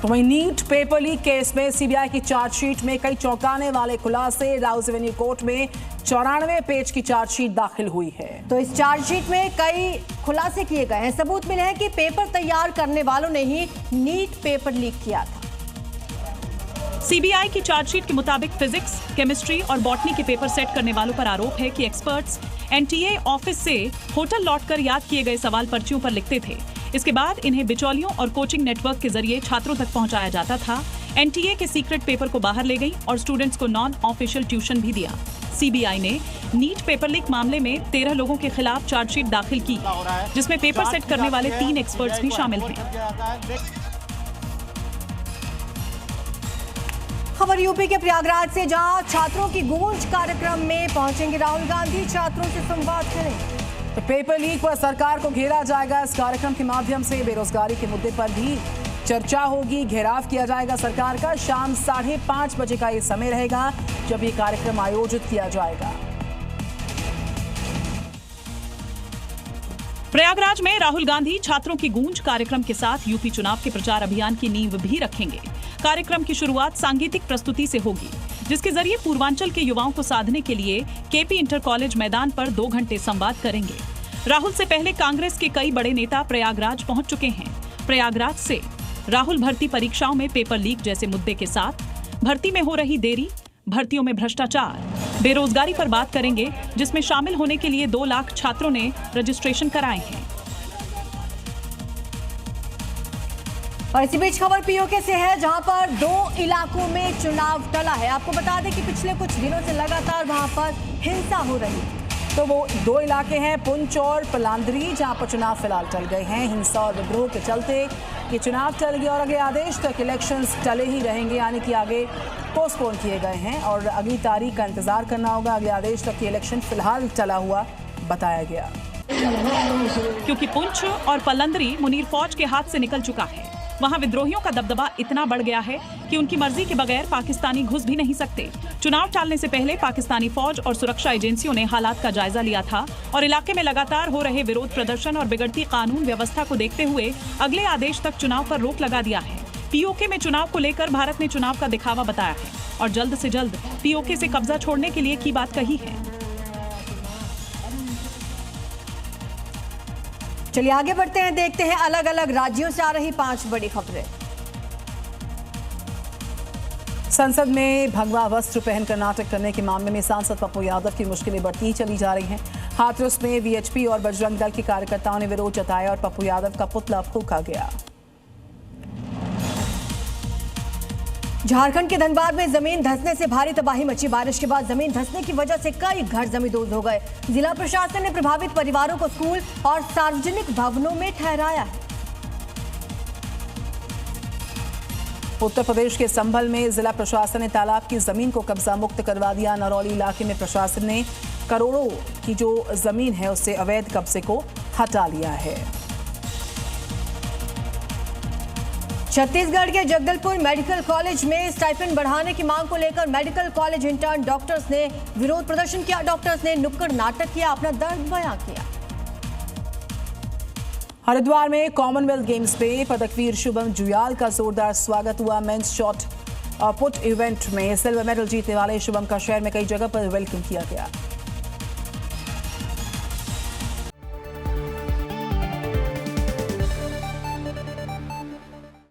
तो वहीं NEET paper leak case में सीबीआई की चार्जशीट में कई चौंकाने वाले खुलासे। राउस एवेन्यू कोर्ट में 94 पेज की चार्जशीट दाखिल हुई है। तो इस चार्जशीट में कई खुलासे किए गए हैं। सबूत मिले हैं कि पेपर तैयार करने वालों ने ही नीट पेपर लीक किया था। सीबीआई की चार्जशीट के मुताबिक फिजिक्स, केमिस्ट्री और बॉटनी के पेपर सेट करने वालों पर आरोप है कि एक्सपर्ट्स एनटीए ऑफिस से होटल लौटकर याद किए गए सवाल पर्चियों पर लिखते थे। इसके बाद इन्हें बिचौलियों और कोचिंग नेटवर्क के जरिए छात्रों तक पहुंचाया जाता था। एनटीए के सीक्रेट पेपर को बाहर ले गई और स्टूडेंट्स को नॉन ऑफिशियल ट्यूशन भी दिया। सीबीआई ने नीट पेपर लीक मामले में 13 लोगों के खिलाफ चार्जशीट दाखिल की, जिसमें पेपर सेट करने वाले 3 एक्सपर्ट्स भी शामिल हैं। खबर यूपी के प्रयागराज से, जहां छात्रों की गूंज कार्यक्रम में पहुंचेंगे राहुल गांधी, छात्रों से संवाद करेंगे। तो पेपर लीक पर सरकार को घेरा जाएगा। इस कार्यक्रम के माध्यम से बेरोजगारी के मुद्दे पर भी चर्चा होगी, घेराव किया जाएगा सरकार का। शाम 5:30 बजे का ये समय रहेगा जब ये कार्यक्रम आयोजित किया जाएगा। प्रयागराज में राहुल गांधी छात्रों की गूंज कार्यक्रम के साथ यूपी चुनाव के प्रचार अभियान की नींव भी रखेंगे। कार्यक्रम की शुरुआत सांगीतिक प्रस्तुति से होगी, जिसके जरिए पूर्वांचल के युवाओं को साधने के लिए केपी इंटर कॉलेज मैदान पर 2 घंटे संवाद करेंगे। राहुल से पहले कांग्रेस के कई बड़े नेता प्रयागराज पहुंच चुके हैं। प्रयागराज से राहुल भर्ती परीक्षाओं में पेपर लीक जैसे मुद्दे के साथ भर्ती में हो रही देरी, भर्तियों में भ्रष्टाचार, बेरोजगारी पर बात करेंगे, जिसमें शामिल होने के लिए 2 लाख छात्रों ने रजिस्ट्रेशन कराए हैं। और इसी बीच खबर पीओके से है, जहां पर 2 इलाकों में चुनाव टला है। आपको बता दें कि पिछले कुछ दिनों से लगातार वहां पर हिंसा हो रही है। तो वो 2 इलाके हैं, पुंछ और पलांदरी, जहां पर चुनाव फिलहाल टल गए हैं। हिंसा और विद्रोह के चलते ये चुनाव टल गया और अगले आदेश तक इलेक्शंस टले ही रहेंगे, यानी कि आगे पोस्टपोन किए गए हैं और अगली तारीख का इंतजार करना होगा। अगले आदेश तक ये इलेक्शन फिलहाल टला हुआ बताया गया, क्योंकि पुंछ और पलांदरी मुनीर फौज के हाथ से निकल चुका है। वहां विद्रोहियों का दबदबा इतना बढ़ गया है कि उनकी मर्जी के बगैर पाकिस्तानी घुस भी नहीं सकते। चुनाव टालने से पहले पाकिस्तानी फौज और सुरक्षा एजेंसियों ने हालात का जायजा लिया था और इलाके में लगातार हो रहे विरोध प्रदर्शन और बिगड़ती कानून व्यवस्था को देखते हुए अगले आदेश तक चुनाव पर रोक लगा दिया है। पीओके में चुनाव को लेकर भारत ने चुनाव का दिखावा बताया है और जल्द से जल्द पीओके से कब्जा छोड़ने के लिए की बात कही है। चलिए आगे बढ़ते हैं, देखते हैं अलग अलग राज्यों से आ रही 5 बड़ी खबरें। संसद में भगवा वस्त्र पहनकर नाटक करने के मामले में सांसद पप्पू यादव की मुश्किलें बढ़ती चली जा रही हैं। हाथरस में वीएचपी और बजरंग दल के कार्यकर्ताओं ने विरोध जताया और पप्पू यादव का पुतला फूंका गया। झारखंड के धनबाद में जमीन धंसने से भारी तबाही मची। बारिश के बाद जमीन धंसने की वजह से कई घर जमींदोज हो गए। जिला प्रशासन ने प्रभावित परिवारों को स्कूल और सार्वजनिक भवनों में ठहराया है। उत्तर प्रदेश के संभल में जिला प्रशासन ने तालाब की जमीन को कब्जा मुक्त करवा दिया। नरौली इलाके में प्रशासन ने करोड़ों की जो जमीन है उससे अवैध कब्जे को हटा लिया है। छत्तीसगढ़ के जगदलपुर मेडिकल कॉलेज में स्टाइपेंड बढ़ाने की मांग को लेकर मेडिकल कॉलेज इंटर्न डॉक्टर्स ने विरोध प्रदर्शन किया। डॉक्टर्स ने नुक्कड़ नाटक किया, अपना दर्द बयां किया। हरिद्वार में कॉमनवेल्थ गेम्स में पदकवीर शुभम जुयाल का जोरदार स्वागत हुआ। मेंस शॉट पुट इवेंट में सिल्वर मेडल जीतने वाले शुभम का शहर में कई जगह पर वेलकम किया गया।